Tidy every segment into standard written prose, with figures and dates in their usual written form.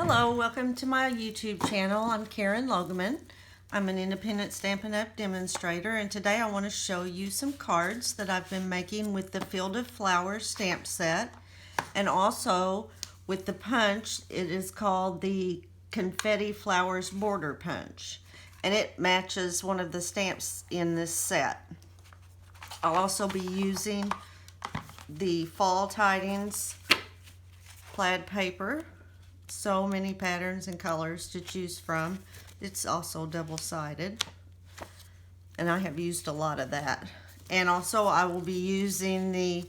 Hello, welcome to my YouTube channel. I'm Karen Logeman. I'm an independent Stampin' Up demonstrator, and today I want to show you some cards that I've been making with the Field of Flowers stamp set, and also with the punch. It is called the Confetti Flowers Border Punch, and it matches one of the stamps in this set. I'll also be using the Fall Tidings plaid paper. So many patterns and colors to choose from. It's also double-sided, and I have used a lot of that. And also I will be using the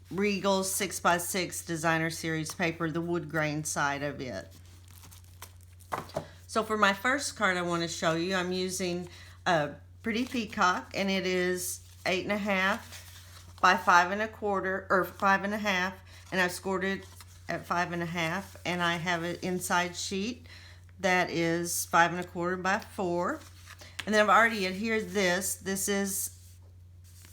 Regal 6x6 Designer Series paper, the wood grain side of it. So for my first card I want to show you, I'm using a Pretty Peacock, and it is 8.5 by 5 1/4, or 5 1/2, and I've scored it at 5 1/2, and I have an inside sheet that is 5 1/4 by 4, and then I've already adhered this. This is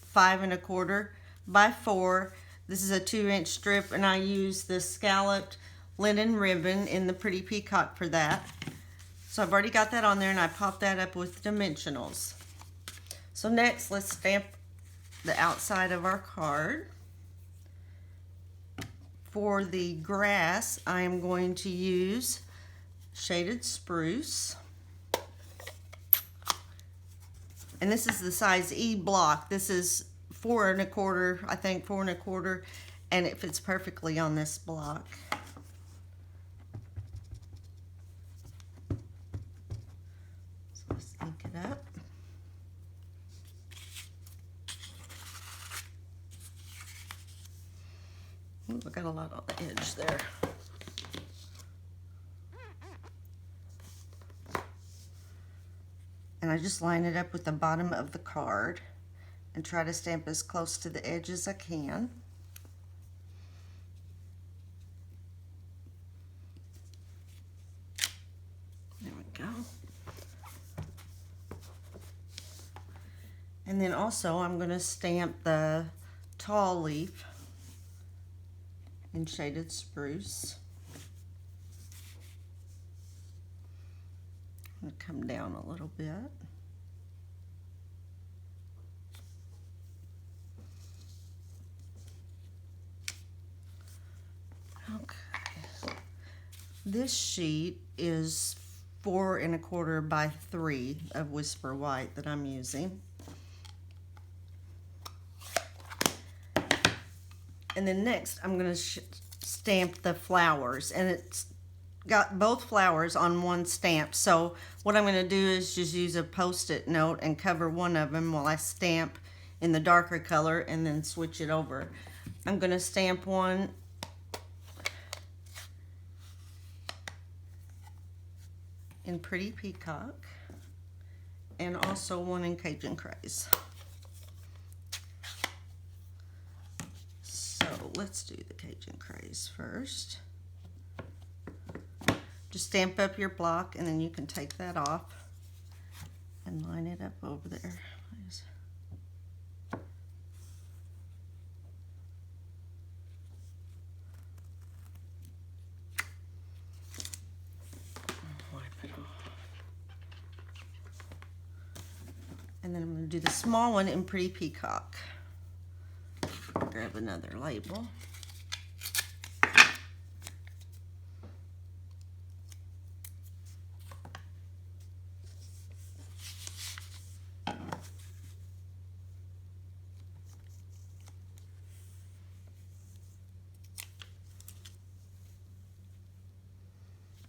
5 1/4 by 4. This is a 2-inch strip, and I use the scalloped linen ribbon in the Pretty Peacock for that. So I've already got that on there, and I popped that up with dimensionals. So next, let's stamp the outside of our card. For the grass, I am going to use Shaded Spruce. And this is the size E block. This is 4 1/4, I think 4 1/4, and it fits perfectly on this block. So let's ink it up. Ooh, I got a lot on the edge there. And I just line it up with the bottom of the card and try to stamp as close to the edge as I can. There we go. And then also I'm going to stamp the tall leaf in Shaded Spruce. I'm going to come down a little bit. Okay. This sheet is 4 1/4 by 3 of Whisper White that I'm using. And then next, I'm going to stamp the flowers, and it's got both flowers on one stamp. So what I'm going to do is just use a Post-it note and cover one of them while I stamp in the darker color, and then switch it over. I'm going to stamp one in Pretty Peacock, and also one in Cajun Craze. Let's do the Cajun Craze first. Just stamp up your block, and then you can take that off and line it up over there. Wipe it off. And then I'm going to do the small one in Pretty Peacock. Grab another label.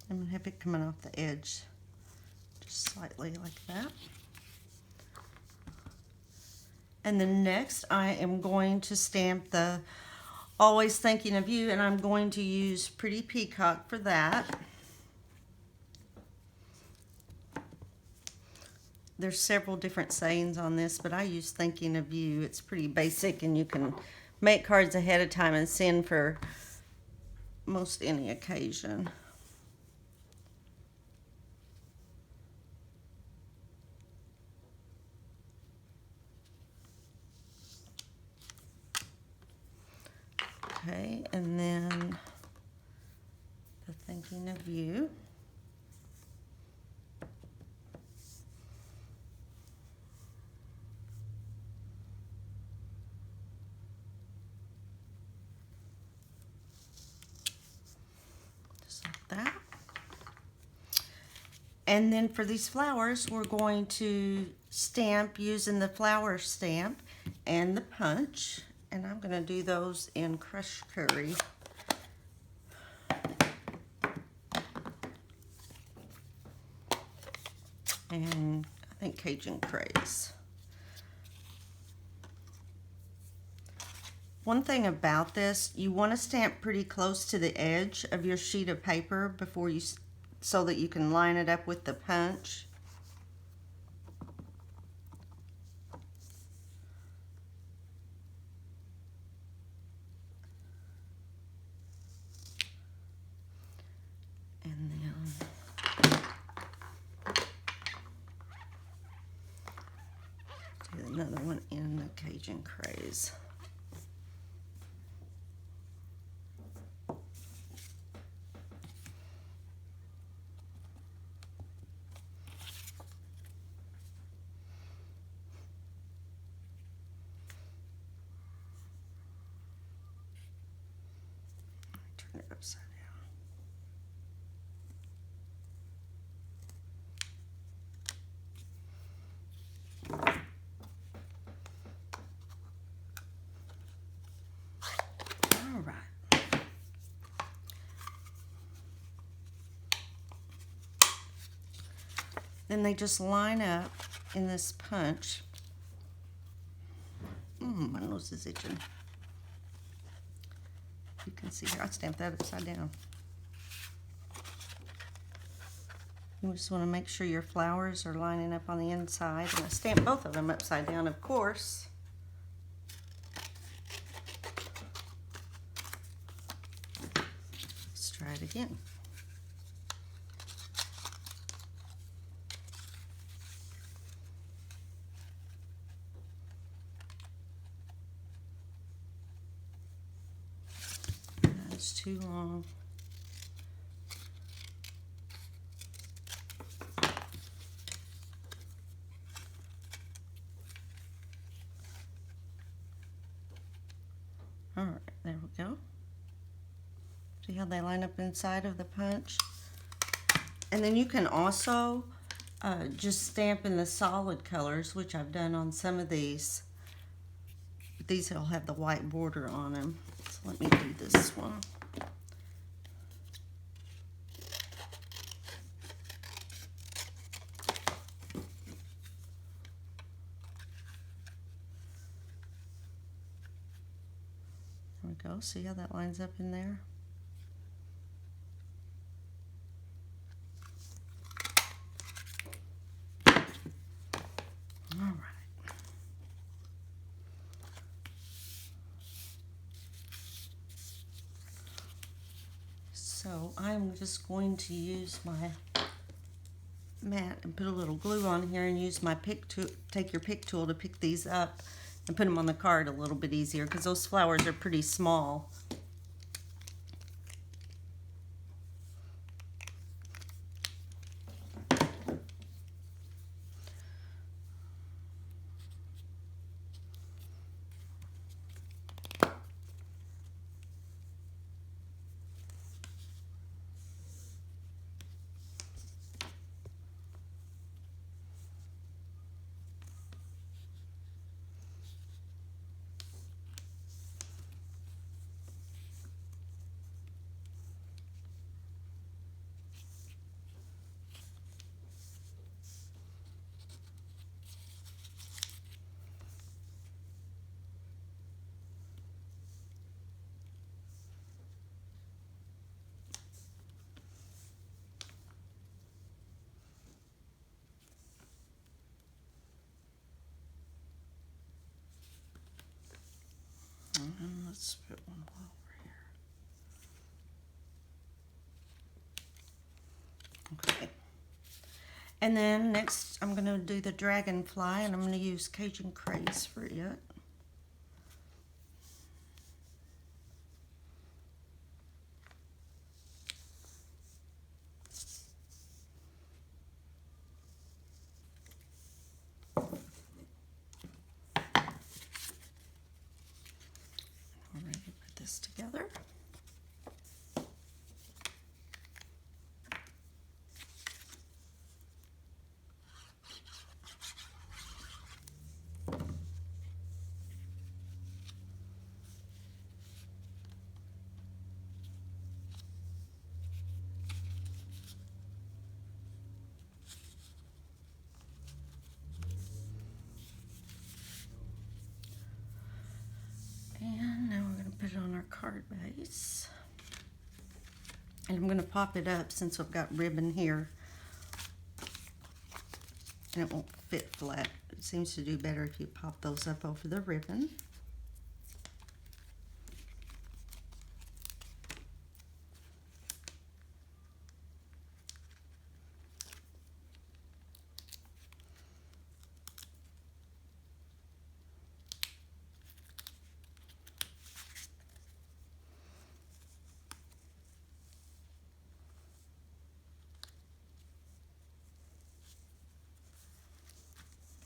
I'm going to have it coming off the edge just slightly like that. And then next I am going to stamp the Always Thinking of You, and I'm going to use Pretty Peacock for that. There's several different sayings on this, but I use Thinking of You. It's pretty basic, and you can make cards ahead of time and send for most any occasion. Okay, and then the thinking of you. Just like that. And then for these flowers, we're going to stamp using the flower stamp and the punch. And I'm going to do those in crushed curry. And I think Cajun craze. One thing about this, you want to stamp pretty close to the edge of your sheet of paper before you, so that you can line it up with the punch. And then do another one in the Cajun craze. Turn it upside down. All right. Then they just line up in this punch. My nose is itching. You can see here, I stamped that upside down. You just want to make sure your flowers are lining up on the inside. And I stamped both of them upside down, of course. Let's try it again. That's too long. All right, there we go. See how they line up inside of the punch? And then you can also just stamp in the solid colors, which I've done on some of these. These will have the white border on them. So let me do this one. There we go. See how that lines up in there? All right. So I'm just going to use my mat and put a little glue on here and use my pick tool, take your pick tool to pick these up and put them on the card a little bit easier because those flowers are pretty small. And let's put one over here. Okay. And then next I'm going to do the dragonfly, and I'm going to use Cajun craze for it. this together. And now we're going to put it on our card base. And I'm going to pop it up since I've got ribbon here. And it won't fit flat. It seems to do better if you pop those up over the ribbon.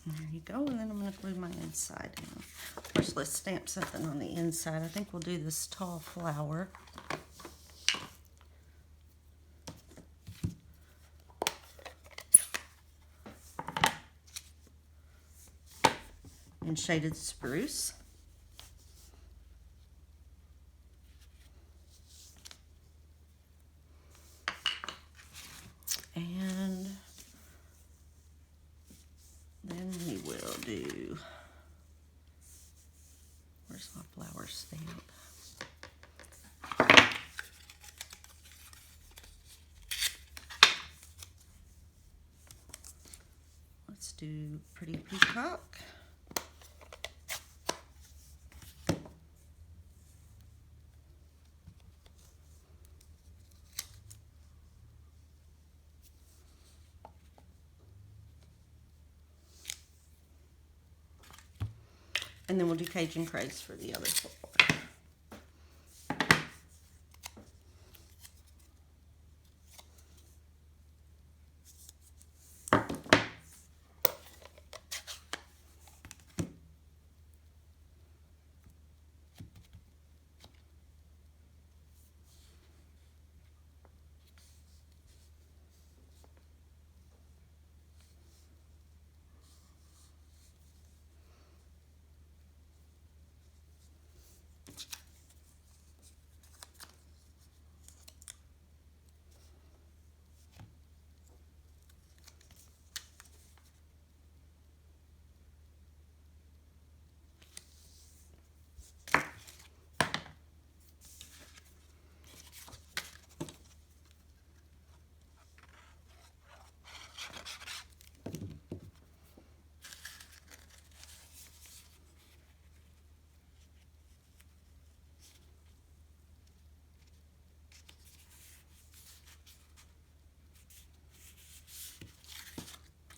There you go, and then I'm going to glue my inside in. First, let's stamp something on the inside. I think we'll do this tall flower. And shaded spruce. And then we will do, where's my flower stamp? Let's do Pretty Peacock. And then we'll do Cajun Craze for the other floor.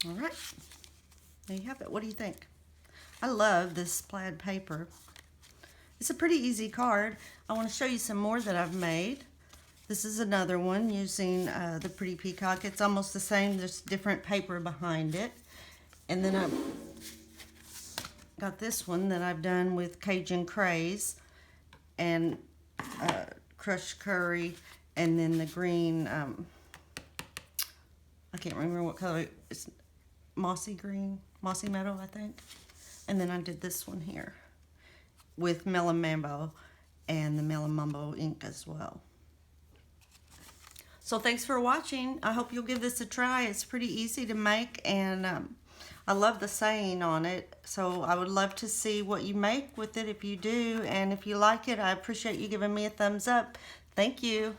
All right, there you have it. What do you think? I love this plaid paper. It's a pretty easy card. I want to show you some more that I've made. This is another one using the Pretty Peacock. It's almost the same, there's different paper behind it. And then I've got this one that I've done with Cajun Craze and crushed curry, and then the green, I can't remember what color, it's mossy green, mossy meadow, I think. And then I did this one here with Melon Mambo and the Melon Mambo ink as well. So thanks for watching. I hope you'll give this a try. It's pretty easy to make, and I love the saying on it. So I would love to see what you make with it if you do. And if you like it, I appreciate you giving me a thumbs up. Thank you.